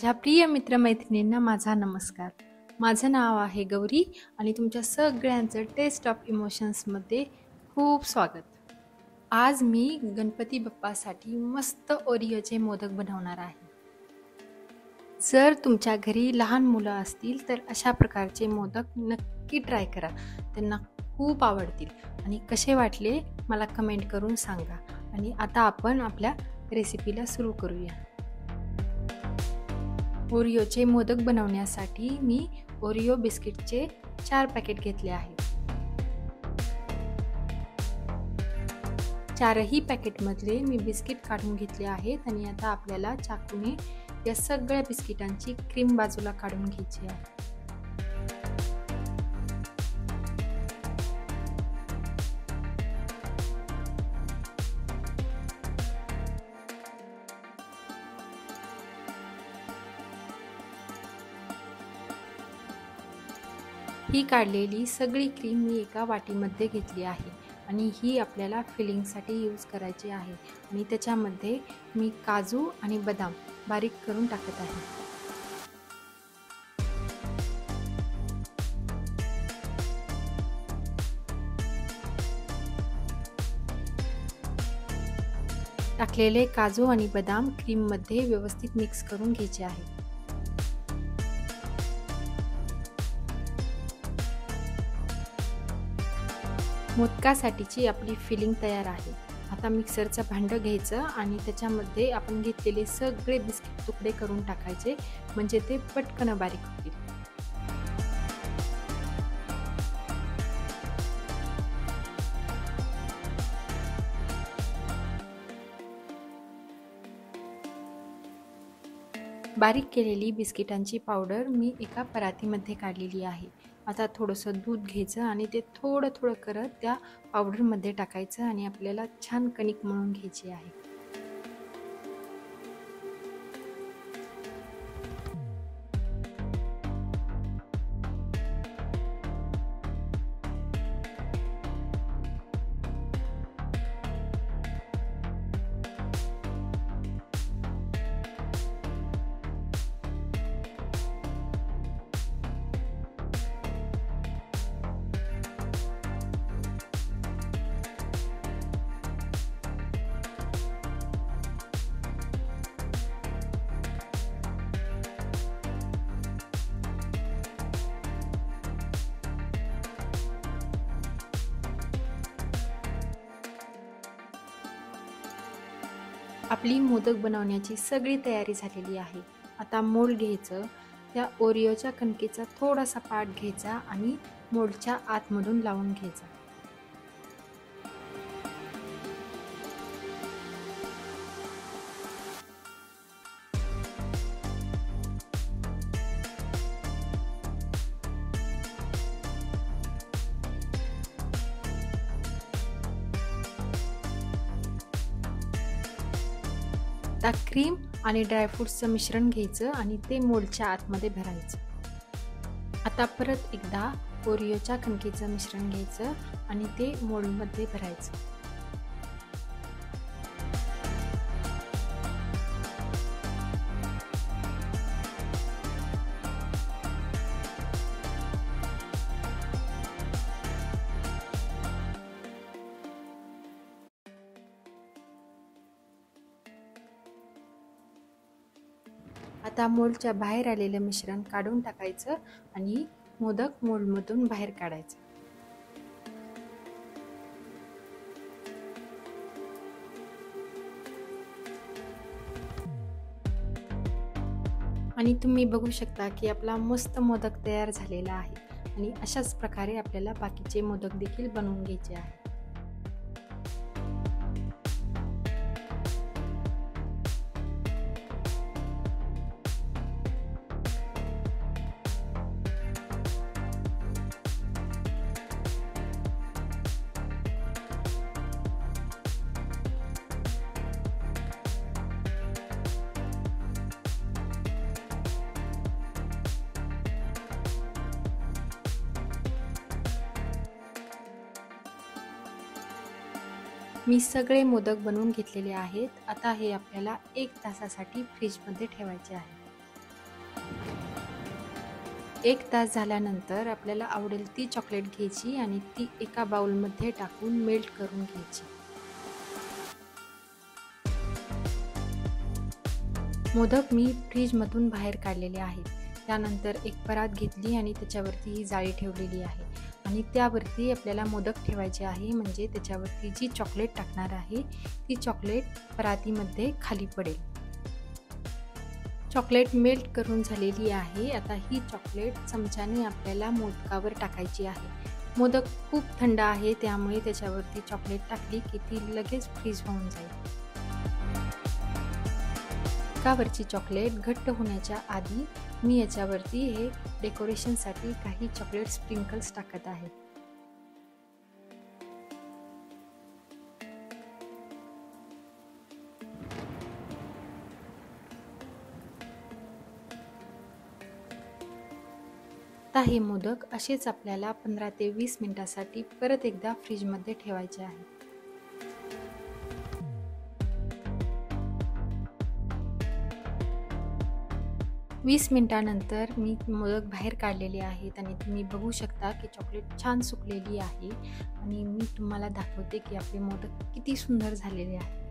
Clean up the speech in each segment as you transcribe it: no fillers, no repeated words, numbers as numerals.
माझ्या प्रिय मित्रमैत्रिणींना माझा नमस्कार. माझं नाव आहे गौरी आणि तुमच्या सगळ्यांचं टेस्ट ऑफ इमोशन्समध्ये खूप स्वागत. आज मी गणपती बाप्पासाठी मस्त ओरिओचे मोदक बनवणार आहे. जर तुमच्या घरी लहान मुलं असतील तर अशा प्रकारचे मोदक नक्की ट्राय करा. त्यांना खूप आवडतील आणि कसे वाटले मला कमेंट करून सांगा. आणि आता आपण आपल्या रेसिपीला सुरू करूया. ओरिओचे मोदक बनवण्यासाठी मी ओरिओ बिस्किटचे 4 पॅकेट घेतले आहेत. 4ही पॅकेटमधले मी बिस्किट काढून घेतले आहेत आणि आता आपल्याला चाकूने या सगळ्या बिस्किटांची क्रीम बाजूला काढून घ्यायची आहे. ही काढलेली सगळी क्रीम मी एका वाटीमध्ये घेतली आहे आणि ही आपल्याला फिलिंगसाठी यूज करायची आहे. आणि त्याच्यामध्ये मी काजू आणि बदाम बारीक करून टाकत आहे. टाकलेले काजू आणि बदाम क्रीममध्ये व्यवस्थित मिक्स करून घ्यायचे आहे. मोदकासाठीची आपली फिलिंग तयार आहे. आता मिक्सरचं भांडं घ्यायचं आणि त्याच्यामध्ये आपण घेतलेले सगळे बिस्किट तुकडे करून टाकायचे, म्हणजे ते पटकन बारीक होतील. बारीक केलेली बिस्किटांची पावडर मी एका परातीमध्ये काढलेली आहे. आता थोडंसं दूध घ्यायचं आणि ते थोडं थोडं करत त्या पावडरमध्ये टाकायचं आणि आपल्याला छान कणिक मळून घ्यायची आहे. आपली मोदक बनवण्याची सगळी तयारी झालेली आहे. आता मोल्ड घ्यायचं, त्या ओरिओच्या कणकेचा थोडासा पार्ट घ्यायचा आणि मोल्डच्या आतमधून लावून घ्यायचा. आता क्रीम आणि ड्रायफ्रूट्सचं मिश्रण घ्यायचं आणि ते मोल्डच्या आतमध्ये भरायचं. आता परत एकदा ओरिओच्या कणकेचं मिश्रण घ्यायचं आणि ते मोल्डमध्ये भरायचं. आता मोल्डच्या बाहेर आलेलं मिश्रण काढून टाकायचं आणि मोदक मोल्डमधून बाहेर काढायचं. आणि तुम्ही बघू शकता की आपला मस्त मोदक तयार झालेला आहे. आणि अशाच प्रकारे आपल्याला बाकीचे मोदक देखील बनवून घ्यायचे आहे. मी सगळे मोदक बनवून घेतलेले आहेत. आता हे आपल्याला 1 तासासाठी फ्रीजमध्ये ठेवायचे आहे. 1 तास झाल्यानंतर आपल्याला आवडेल ती चॉकलेट घ्यायची आणि ती एका बाउलमध्ये टाकून मेल्ट करून घ्यायची. मोदक मी फ्रीजमधून बाहेर काढलेले आहेत. त्यानंतर एक परात घेतली आणि त्याच्यावरती ही जाळी ठेवलेली आहे आणि त्यावरती आपल्याला मोदक ठेवायचे आहे, म्हणजे त्याच्यावरती जी चॉकलेट टाकणार आहे ती चॉकलेट परातीमध्ये खाली पडेल. चॉकलेट मेल्ट करून झालेली आहे. आता ही चॉकलेट चमच्याने आपल्याला मोदकावर टाकायची आहे. मोदक खूप थंड आहे, त्यामुळे त्याच्यावरती चॉकलेट टाकली की ती लगेच फ्रीज होऊन जाईल. मोदकावरची चॉकलेट घट्ट होण्याच्या आधी मी याच्यावरती हे डेकोरेशनसाठी काही चॉकलेट स्प्रिंकल्स टाकत आहे. आता हे मोदक असेच आपल्याला 15 ते 20 मिनिटासाठी परत एकदा फ्रीजमध्ये ठेवायचे आहे. 20 मिनिटानंतर मी मोदक बाहेर काढलेले आहेत आणि तुम्ही बघू शकता की चॉकलेट छान सुकलेली आहे आणि मी तुम्हाला दाखवते की आपले मोदक किती सुंदर झालेले आहेत.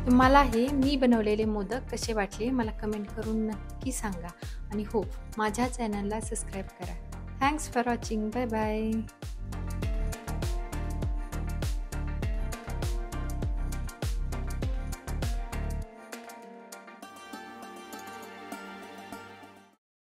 तुम्हाला हे मी बनवलेले मोदक कसे वाटले मला कमेंट करून नक्की सांगा आणि हो, माझ्या चॅनलला सबस्क्राईब करा. Thanks for watching. Bye bye.